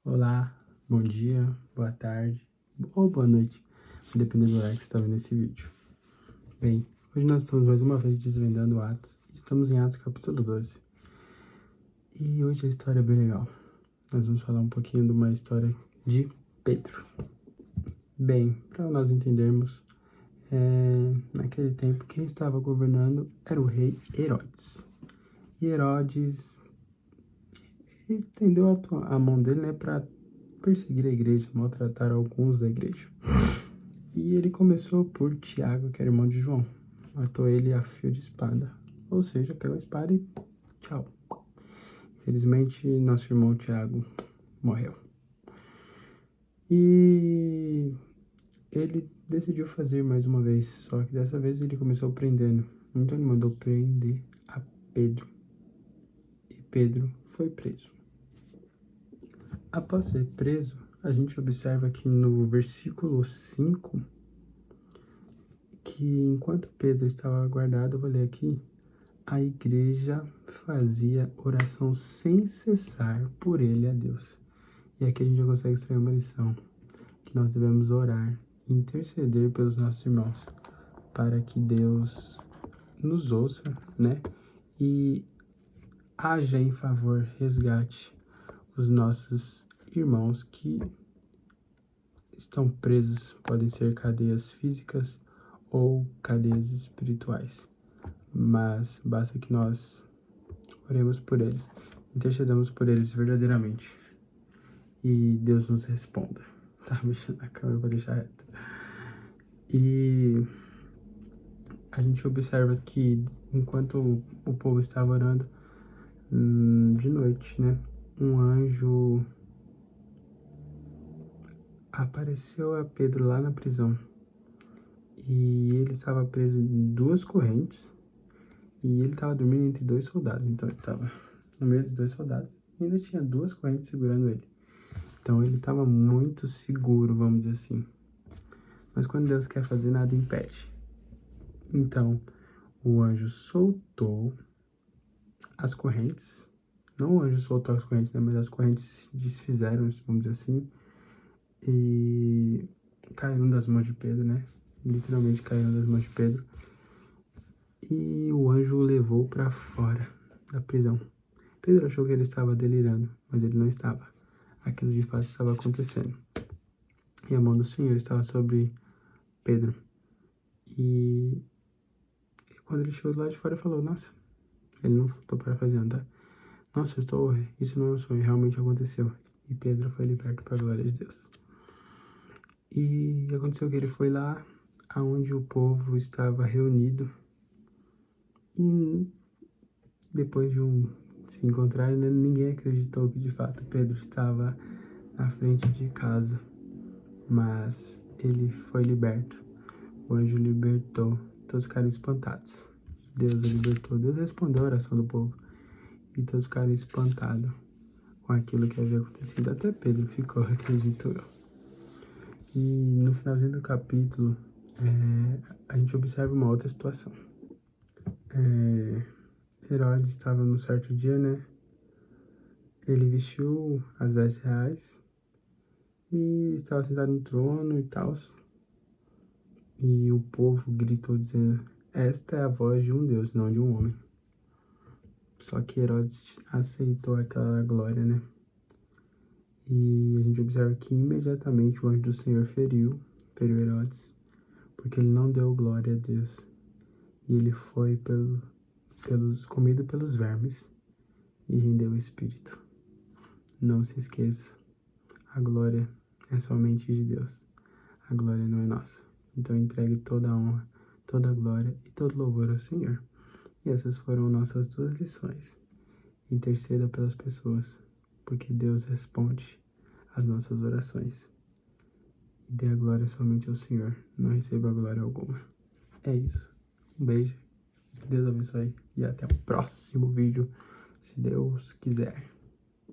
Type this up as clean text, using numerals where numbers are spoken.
Olá, bom dia, boa tarde ou boa noite, dependendo do horário que você está vendo esse vídeo. Bem, hoje nós estamos mais uma vez desvendando Atos. Estamos em Atos capítulo 12. E hoje a história é bem legal. Nós vamos falar um pouquinho de uma história de Pedro. Bem, para nós entendermos, naquele tempo quem estava governando era o rei Herodes. E Herodes estendeu a mão dele, né, para perseguir a igreja, maltratar alguns da igreja. E ele começou por Tiago, que era irmão de João. Matou ele a fio de espada. Ou seja, pegou a espada e tchau. Infelizmente, nosso irmão Tiago morreu. E ele decidiu fazer mais uma vez, só que dessa vez ele começou prendendo. Então ele mandou prender a Pedro. E Pedro foi preso. Após ser preso, a gente observa que no versículo 5, que enquanto Pedro estava guardado, eu vou ler aqui, a igreja fazia oração sem cessar por ele a Deus. E aqui a gente já consegue extrair uma lição, que nós devemos orar e interceder pelos nossos irmãos, para que Deus nos ouça, né? E haja em favor, resgate os nossos irmãos que estão presos, podem ser cadeias físicas ou cadeias espirituais. Mas basta que nós oremos por eles, intercedamos por eles verdadeiramente. E Deus nos responda. Tá mexendo na câmera para deixar reto. E a gente observa que enquanto o povo estava orando, de noite, né? Um anjo apareceu a Pedro lá na prisão. E ele estava preso em 2 correntes. E ele estava dormindo entre 2 soldados. Então ele estava no meio de 2 soldados. E ainda tinha 2 correntes segurando ele. Então ele estava muito seguro, vamos dizer assim. Mas quando Deus quer fazer, nada impede. Então o anjo soltou as correntes. Não o anjo soltou as correntes, né? Mas as correntes se desfizeram, vamos dizer assim. E caíram das mãos de Pedro, né? Literalmente caíram das mãos de Pedro. E o anjo o levou para fora da prisão. Pedro achou que ele estava delirando, mas ele não estava. Aquilo de fato estava acontecendo. E a mão do Senhor estava sobre Pedro. E quando ele chegou do lado de fora, ele falou, nossa, ele não estou parafraseando, tá? Nossa, isso não é um sonho, realmente aconteceu. E Pedro foi liberto para a glória de Deus. E aconteceu que ele foi lá aonde o povo estava reunido. E depois de se encontrar, né, ninguém acreditou que de fato Pedro estava na frente de casa. Mas ele foi liberto. O anjo libertou. Todos ficaram espantados. Deus o libertou. Deus respondeu a oração do povo. E todos ficaram espantados com aquilo que havia acontecido. Até Pedro ficou, acredito eu. E no finalzinho do capítulo, a gente observa uma outra situação. Herodes estava num certo dia, né? Ele vestiu as vestes reais e estava sentado no trono e tal. E o povo gritou dizendo, esta é a voz de um Deus, não de um homem. Só que Herodes aceitou aquela glória, né? E a gente observa que imediatamente o anjo do Senhor feriu Herodes, porque ele não deu glória a Deus. E ele foi comido pelos vermes e rendeu o espírito. Não se esqueça, a glória é somente de Deus. A glória não é nossa. Então entregue toda a honra, toda a glória e todo louvor ao Senhor. E essas foram nossas 2 lições. Interceda pelas pessoas, porque Deus responde às nossas orações. E dê a glória somente ao Senhor, não receba glória alguma. É isso. Um beijo, que Deus abençoe e até o próximo vídeo, se Deus quiser.